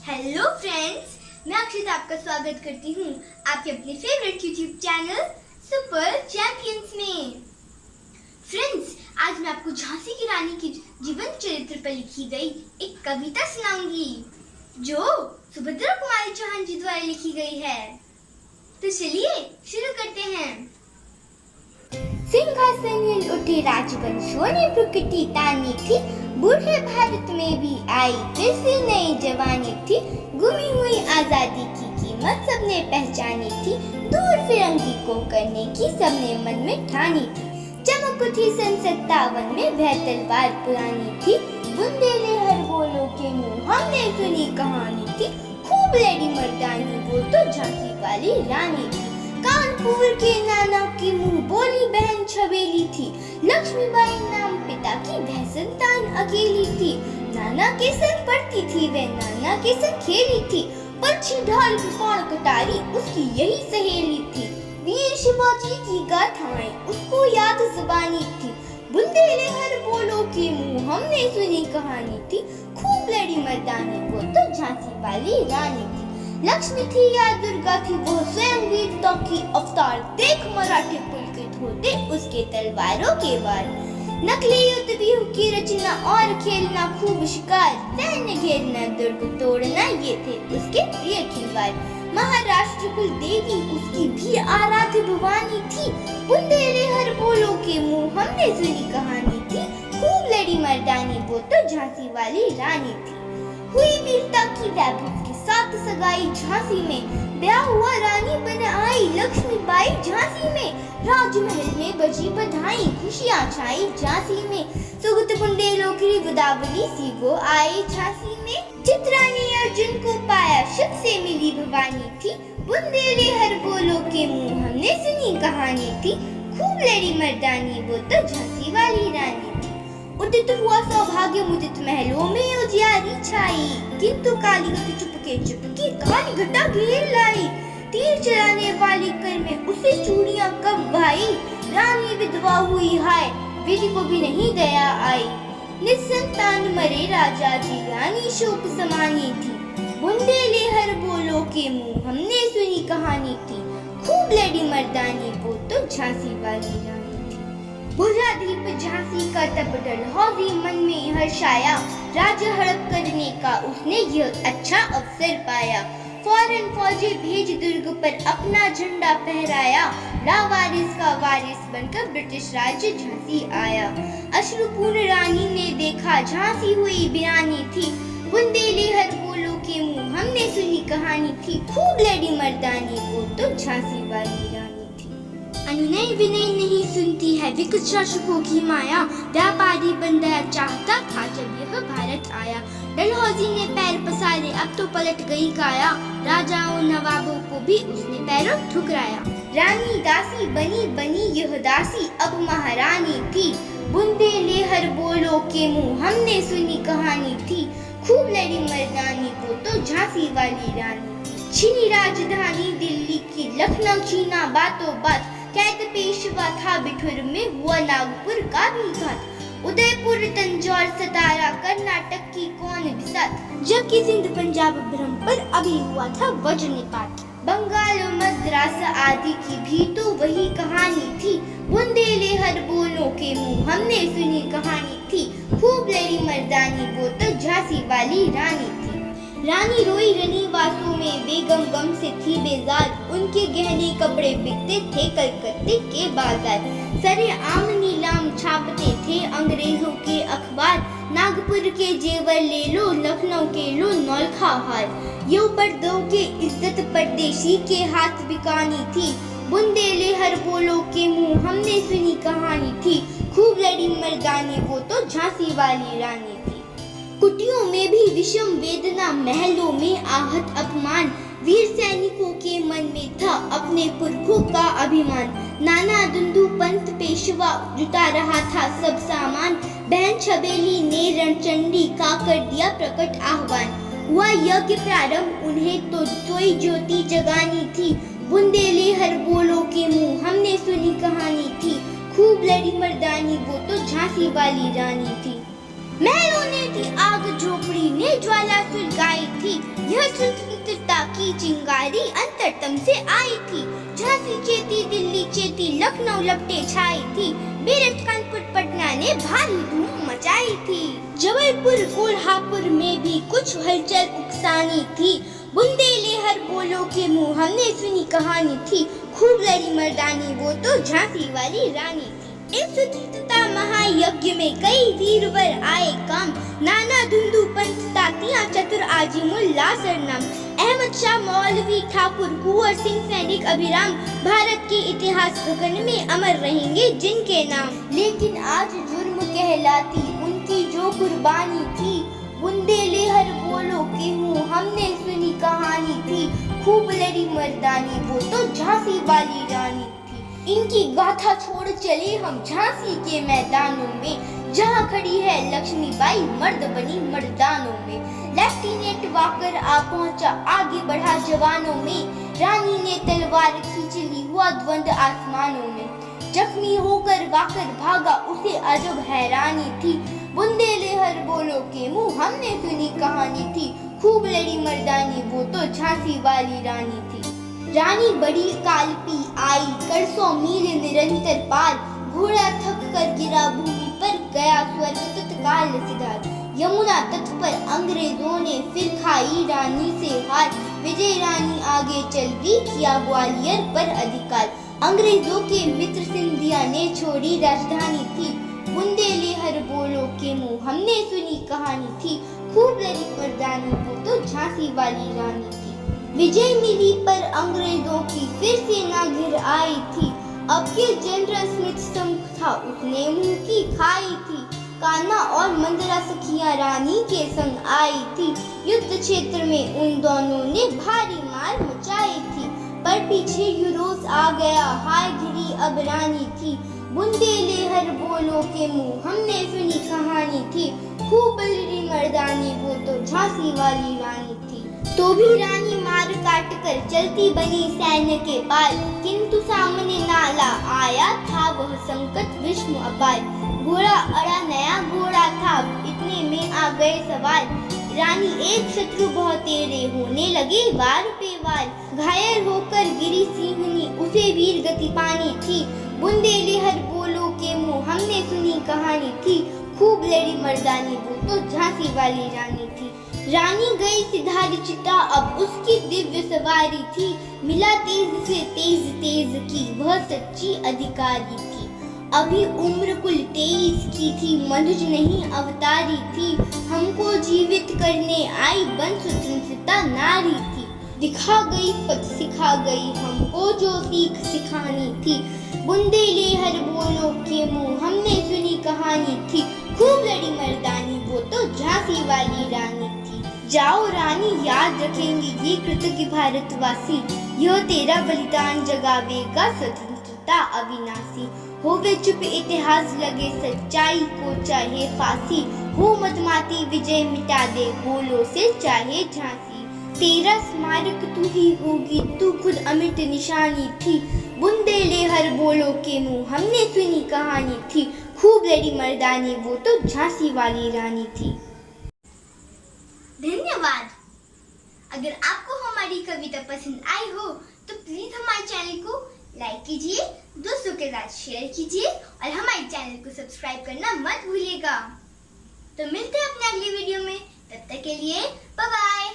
Hello friends, मैं अक्षिता आपका स्वागत करती हूँ आपके अपने favourite YouTube channel super champions में। फ्रेंड्स, आज मैं आपको झांसी की रानी की जीवन चरित्र पर लिखी गई एक कविता सुनाऊंगी जो सुभद्रा कुमारी चौहान जी द्वारा लिखी गई है। तो चलिए शुरू करते हैं। सिंहासन उठे राजवंशों ने प्रकृति तानी थी, बूढ़े भारत में भी आई फिर से नई जवानी थी। गुमी हुई आजादी की कीमत सबने पहचानी थी, दूर फिरंगी को करने की सबने मन में ठानी थी। चमक उठी सन 57 में वह तलवार पुरानी थी, बुंदेले हर बोलो के मुंह हमने सुनी कहानी थी। खूब लड़ी मर्दानी वो तो झांसी वाली रानी थी। कानपुर के नाना की मुंह बोली बहन छबेली थी, लक्ष्मीबाई नाम पिता की वह संतान अकेली थी। नाना के संग पढ़ती थी वह, नाना के संग खेली थी, पर्ची ढाल कौन कटारी उसकी यही सहेली थी। वीर शिवाजी की गाथाएं उसको याद जुबानी थी, बुंदेले हर बोलो के मुंह हमने सुनी कहानी थी। खूब लड़ी मर्दानी वो तो झांसी वाली रानी थी। लक्ष्मी थी या दुर्गा थी वो स्वयं वीरता की अवतार, देख मराठे पुलकित होते उसके तलवारों के वार। नकली युद्ध व्यूह की रचना और खेलना खूब शिकार, सैन्य घेरना दुर्ग तोड़ना ये थे उसके प्रिय खिलवाड़। महाराष्ट्र कुल देवी उसकी भी आराध्य भवानी थी, बुंदेले हर बोलो के मुंह हमने सुनी कहानी थी। खूब लड़ी मर्दानी वो तो झांसी वाली रानी थी। हुई वीरता की वैभव के साथ सगाई झांसी में, ब्याह हुआ रानी बन आई लक्ष्मीबाई झांसी में। राजमहल में बजी बधाई खुशियां छाई झांसी में, सुगत बुंदेलों की गोदावरी सी वो आए झांसी में। चित्रा ने अर्जुन को पाया शिव से मिली भवानी थी, बुंदेले हर बोलो के मुंह हमने सुनी कहानी थी। खूब लड़ी मर्दानी वो तो झांसी वाली रानी थी। उदित हुआ सौभाग्य मुदित महलों में उजियारी छाई, किंतु काली चुपके चुपके काली घटा घेर लाई। तीर चलाने वाली कर में उसे चूड़ियां कब भाई, रानी विधवा हुई हाय विधि को भी नहीं दया आई। निसंतान मरे राजा की रानी शोक समानी थी, बुंदेले हर बोलो के मुंह हमने सुनी कहानी थी। खूब लड़ी मर्दानी वो तो झांसी वाली रानी। बुझादीप झांसी का तब डलहौजी मन में हर्षाया, राज्य हड़प करने का उसने यह अच्छा अवसर पाया। फौरन फौजी भेज दुर्ग पर अपना झंडा फहराया, लावारिस का वारिस बनकर ब्रिटिश राज्य झांसी आया। अश्रुपूर्ण रानी ने देखा झांसी हुई वीरानी थी, बुंदेले हर बोलो के मुंह हमने सुनी कहानी थी। खूब लड़ी मर्दानी वो तो झांसी वाली रानी। अनुनय विनय नहीं सुनती है विकट शासकों की माया, व्यापारी बंदर चाहता था जब यह भारत आया। डलहौजी ने पैर पसारे अब तो पलट गई काया, राजाओं नवाबों को भी उसने पैरों ठुकराया। रानी दासी बनी बनी यह दासी अब महारानी थी, बुंदेले हर बोलो के मुंह हमने सुनी कहानी थी। खूब लड़ी मर्दानी वो तो झांसी वाली रानी थी। छीनी राजधानी दिल्ली की, लखनऊ छीना बातों बात, कैद पेशवा था बिठुर में हुआ नागपुर का भी घात। उदयपुर तंजौर सतारा कर्नाटक की कौन बिसात, जबकि सिंध पंजाब ब्रह्म पर अभी हुआ था वज्रपात। बंगाल मद्रास आदि की भी तो वही कहानी थी, बुंदेले हर बोलो के मुंह हमने सुनी कहानी थी। खूब लड़ी मर्दानी वो तो झांसी वाली रानी थी। रानी रोई रनीवासों में बेगम गम से थी बेजार, उनके गहने कपड़े बिकते थे कलकत्ते के बाजार। सरे आम नीलाम छापते थे अंग्रेजों के अखबार, नागपुर के जेवर ले लो लखनऊ के लो नौलखा हार। यो पर्दों के इज्जत परदेशी के हाथ बिकानी थी, बुंदेले हर बोलो के मुंह हमने सुनी कहानी थी। खूब लड़ी मर्दानी वो तो झांसी वाली रानी थी। कुटियों में भी विषम वेदना, महलों में आहत अपमान, वीर सैनिकों के मन में था अपने पुरखों का अभिमान। नाना दुंदू पंत पेशवा जुटा रहा था सब सामान, बहन छबेली ने रणचंडी का कर दिया प्रकट आह्वान। हुआ यज्ञ प्रारंभ उन्हें तो सोई ज्योति जगानी थी, बुंदेले हर बोलो के मुंह हमने सुनी कहानी थी। खूब लड़ी मर्दानी वो तो झांसी वाली रानी थी। महलों ने थी आग झोपड़ी ने ज्वाला सुलगाई थी, यह चिंगारी अंतरतम से आई थी। झांसी चेती, दिल्ली चेती, लखनऊ लपटे छाई थी। मेरठ, कानपुर, पटना ने भारी धूम मचाई थी। जबलपुर, कोल्हापुर में भी कुछ हलचल उकसानी थी। बुंदेलहर बोलो के मुंह हमने सुनी कहानी थी। खूब लड़ी मर्दानी वो तो झांसी वाली रानी थी। इस स्वतंत्रता महायज्ञ में कई वीरवर आए काम। नाना धुंधु पंथ तातिया चतुर आजिमुल्ला सरनाम। अहमद शाह, मौलवी ठाकुर, कुंवर सिंह, सैनिक अभिराम, भारत के इतिहास गगन में अमर रहेंगे जिनके नाम। लेकिन आज जुर्म कहलाती उनकी जो कुर्बानी थी। बुंदेलहर बोलो के मुंह हमने सुनी कहानी थी। खूब लड़ी मर्दानी वो तो झांसी वाली रानी थी। इनकी गाथा छोड़ चले हम झांसी के मैदानों में, जहाँ खड़ी है लक्ष्मीबाई मर्द बनी मर्दानों में। लेफ्टिनेंट वाकर आ पहुंचा, आगे बढ़ा जवानों में। रानी ने तलवार खींच ली, हुआ द्वंद आसमानों में। जख्मी होकर वाकर भागा, उसे अजब हैरानी थी। बुंदेलहर बोलो के मुंह हमने सुनी कहानी थी। खूब लड़ी मर्दानी वो तो झांसी वाली रानी थी। रानी बड़ी कालपी आई, कर 100 मील निरंतर पार। घोड़ा थक कर गिरा भूमि पर, गया स्वर्ग तत्काल सिधार। यमुना तट पर अंग्रेजों ने फिर खाई रानी से हार। विजय रानी आगे चल दी, किया ग्वालियर पर अधिकार। अंग्रेजों के मित्र सिंधिया ने छोड़ी राजधानी थी। बुंदेलहर बोलो के मुंह हमने सुनी कहानी थी। खूब लड़ी मर्दानी वो तो झांसी वाली रानी थी। विजय मिली पर अंग्रेजों की फिर सेना घिर आई थी। अब के जनरल स्मिथ संग था, उसने मुंह की खाई थी। कान्हा और मंदरा सखियां रानी के संग आई थी। युद्ध क्षेत्र में उन दोनों ने भारी मार मचाई थी। पर पीछे यूरोस आ गया, हाय घिरी अब रानी थी। बुंदेलहर बोलो के मुंह हमने सुनी कहानी थी। खूब लड़ी मर्दानी वो तो झांसी वाली रानी थी। तो भी रानी मार काट कर चलती बनी सैन्य के पार। किंतु सामने नाला आया था वह संकट विषम अपार। घोड़ा अड़ा नया घोड़ा था, इतने में आ गए सवार। रानी एक शत्रु बहुतेरे, होने लगे वार पे वार। घायल होकर गिरी सिंहनी, उसे वीर गति पानी थी। बुंदेलहर बोलो के मुंह हमने सुनी कहानी थी। खूब लड़ी मर्दानी वो तो झांसी वाली रानी थी। रानी गई सिधार चिता, अब उसकी दिव्य सवारी थी। मिला तेज से तेज की, वह सच्ची अधिकारी थी। अभी उम्र कुल 23 की थी, मनुज नहीं अवतारी थी। हमको जीवित करने आई बन स्वतंत्रता नारी थी। दिखा गई पथ सिखा गई, हमको जो सीख सिखानी थी। बुंदेलहर बोलो के मुंह हमने सुनी कहानी थी। खूब लड़ी मर्दानी वो तो झांसी वाली रानी थी। जाओ रानी, याद रखेंगे ये कृतज्ञ भारतवासी। यह तेरा बलिदान जगावेगा स्वतंत्रता अविनाशी। होवे चुप इतिहास लगे सच्चाई को चाहे फांसी। हो मतमाती विजय मिटा दे बोलो से चाहे झांसी। तेरा स्मारक तू ही होगी, तू खुद अमिट निशानी थी। बुंदेलहर बोलो के मुंह हमने सुनी कहानी थी। खूब लड़ी मर्दानी वो तो झांसी वाली रानी थी। धन्यवाद। अगर आपको हमारी कविता पसंद आई हो तो प्लीज हमारे चैनल को लाइक कीजिए, दोस्तों के साथ शेयर कीजिए और हमारे चैनल को सब्सक्राइब करना मत भूलिएगा। तो मिलते हैं अपने अगली वीडियो में, तब तक के लिए बाय बाय।